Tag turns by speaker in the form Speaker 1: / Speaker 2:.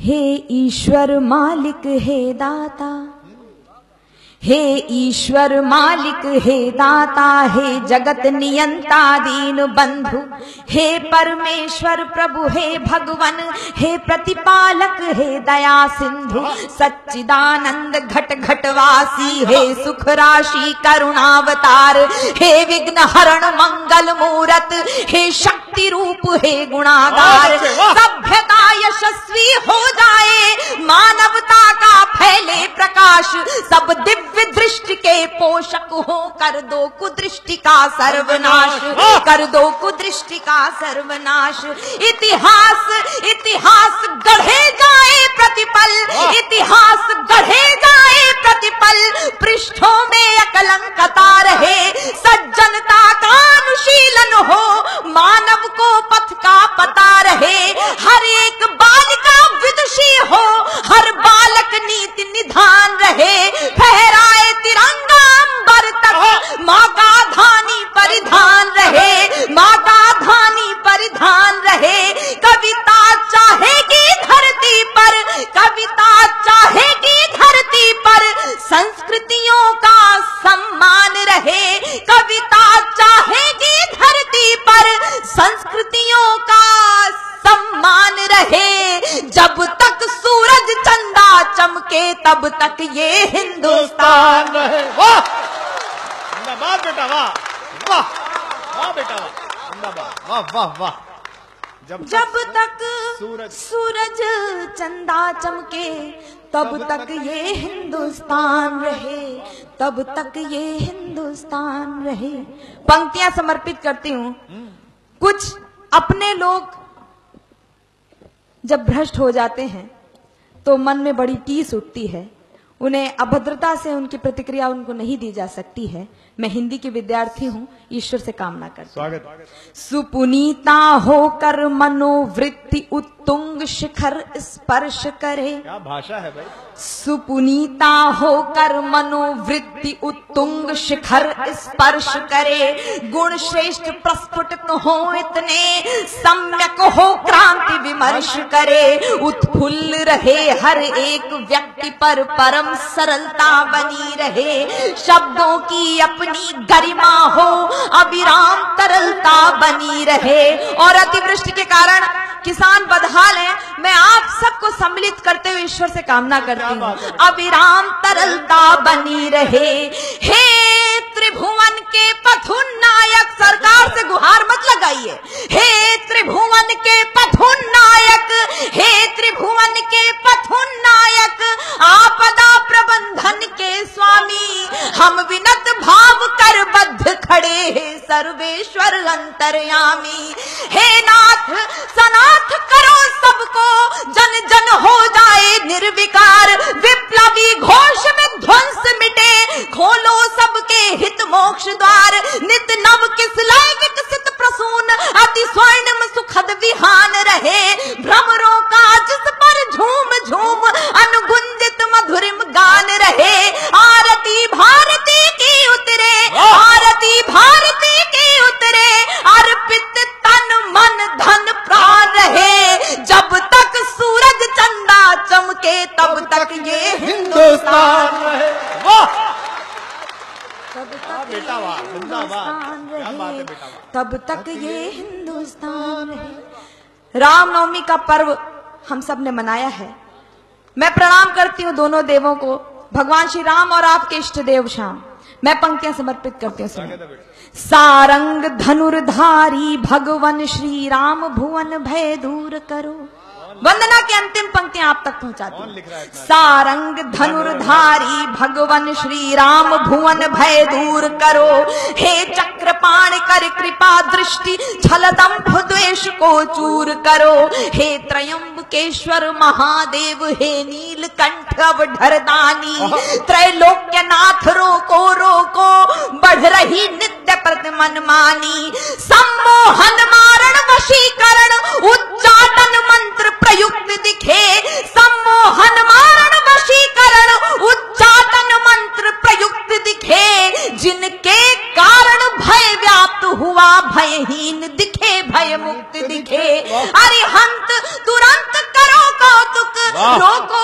Speaker 1: हे ईश्वर मालिक हे दाता, हे ईश्वर मालिक हे दाता, हे जगत नियंता दीन बंधु, हे परमेश्वर प्रभु हे भगवन, हे प्रतिपालक हे दया सिंधु, सच्चिदानंद घट घटवासी, हे सुख राशि करुणावतार, हे विघ्न हरण मंगल मूरत, हे शक्ति रूप हे गुणागार। सभ्यता यशस्वी हो जाए, मानवता का फैले प्रकाश, सब दिव्य दृष्टि के पोषक हो, कर दो कुदृष्टि का सर्वनाश, कर दो कुदृष्टि का सर्वनाश। इतिहास इतिहास गढ़े जाए प्रतिपल, इतिहास गढ़े जाए प्रतिपल, पृष्ठों में अकलंकता रहे, सज्जनता का अनुशीलन हो, मानव को पथ का पता रहे, हर एक बालिका विदुषी हो, हर बालक नीति निधान रहे, फहराए तिरंगा अंबर तक, माँ का धानी परिधान रहे, माँ का धानी परिधान रहे। कविता चाहेगी धरती पर, कविता चाहेगी धरती पर, संस्कृतियों का सम्मान रहे, कविता चाहेगी धरती पर, संस्कृतियों का सम्मान रहे। जब तक सूरज चंदा चमके तब तक ये हिंदुस्तान रहे।
Speaker 2: वाह जिंदाबाद बेटा, वाह वाह वाह बेटा, जिंदाबाद, वाह वाह वाह।
Speaker 1: जब तक सूरज चंदा चमके तब तक ये हिंदुस्तान रहे, तब तक ये हिंदुस्तान रहे। पंक्तियां समर्पित करती हूँ। कुछ अपने लोग जब भ्रष्ट हो जाते हैं तो मन में बड़ी टीस उठती है, उन्हें अभद्रता से उनकी प्रतिक्रिया उनको नहीं दी जा सकती है। मैं हिंदी की विद्यार्थी हूँ, ईश्वर से कामना करती हूँ।
Speaker 2: स्वागत।
Speaker 1: सुपुनीता होकर मनोवृत्ति उत्तुंग शिखर स्पर्श करे।
Speaker 2: क्या भाषा है भाई।
Speaker 1: सुपुनीता होकर मनोवृत्ति उत्तुंग शिखर स्पर्श करे, गुण श्रेष्ठ प्रस्फुटित हो इतने, सम्यक हो क्रांति विमर्श करे, उत्फुल्ल रहे हर एक व्यक्ति पर परम सरलता बनी रहे, शब्दों की अपनी गरिमा हो अविराम तरलता बनी रहे। और अतिवृष्टि के कारण किसान बदहाल हैं, मैं आप सबको सम्मिलित करते हुए ईश्वर से कामना करती हूँ, अविराम तरलता बनी रहे। हे त्रिभुवन के पथुनायक, सरकार से गुहार मत लगाइए, हे त्रिभुवन के पथुनायक, हे त्रिभुवन के पथुनायक, आपदा प्रबंधन के स्वामी, हम विनत भाव कर बद्ध खड़े हैं सर्वेश्वर अंतर्यामी। हे नाथ सनाथ करो सबको, जन जन हो जाए निर्विकार, विप्लवी घोष में ध्वंस मिटे, खोलो सबके हित मोक्ष द्वार, नित नव किसलय विकसित प्रसून, अति स्वर्णिम सुखद विहान रहे, भ्रमरों का जिस पर झूम झूम अनुगुंजित मधुरिम गान रहे। आरती भारती की उतरे, आरती भारती की उतरे, अर्पित तन मन धन प्राण रहे, जब तक सूरज चंदा चमके तब तक ये हिंदुस्तान रहे।
Speaker 2: वाह
Speaker 1: तब तक
Speaker 2: बेटा, वाह जिंदाबाद, क्या बात है बेटा,
Speaker 1: तब तक ये हिंदुस्तान रहे। रामनवमी का पर्व हम सब ने मनाया है। मैं प्रणाम करती हूँ दोनों देवों को, भगवान श्री राम और आपके इष्ट देव श्याम। मैं पंक्तियां समर्पित करती हूँ। सारंग धनुर्धारी भगवन श्री राम, भुवन भय दूर करो। वंदना की अंतिम पंक्तियां आप तक पहुंचाती हूँ। सारंग धनुर्धारी भगवन श्री राम, भुवन भय दूर करो, हे चक्रपाण कर कृपा दृष्टि, छल दंभ द्वेष को चूर करो, हे त्रयंबकेश्वर महादेव, हे नीलकंठ अवधरदानी, त्रैलोक्यनाथ रोको रोको, बढ़ रही नित्य प्रति मनमानी, सम्मोहन मारण वशीकरण, उच्चाटन मंत्र प्रयुक्त दिखे, सम्मोहन मारण वशीकरण, उच्चाटन मंत्र प्रयुक्त दिखे, जिनके कारण भय व्याप्त हुआ भयहीन दिखे, भय मुक्त दिखे, अरिहंत तुरंत करो कौतुक,
Speaker 2: वाह।
Speaker 1: रोको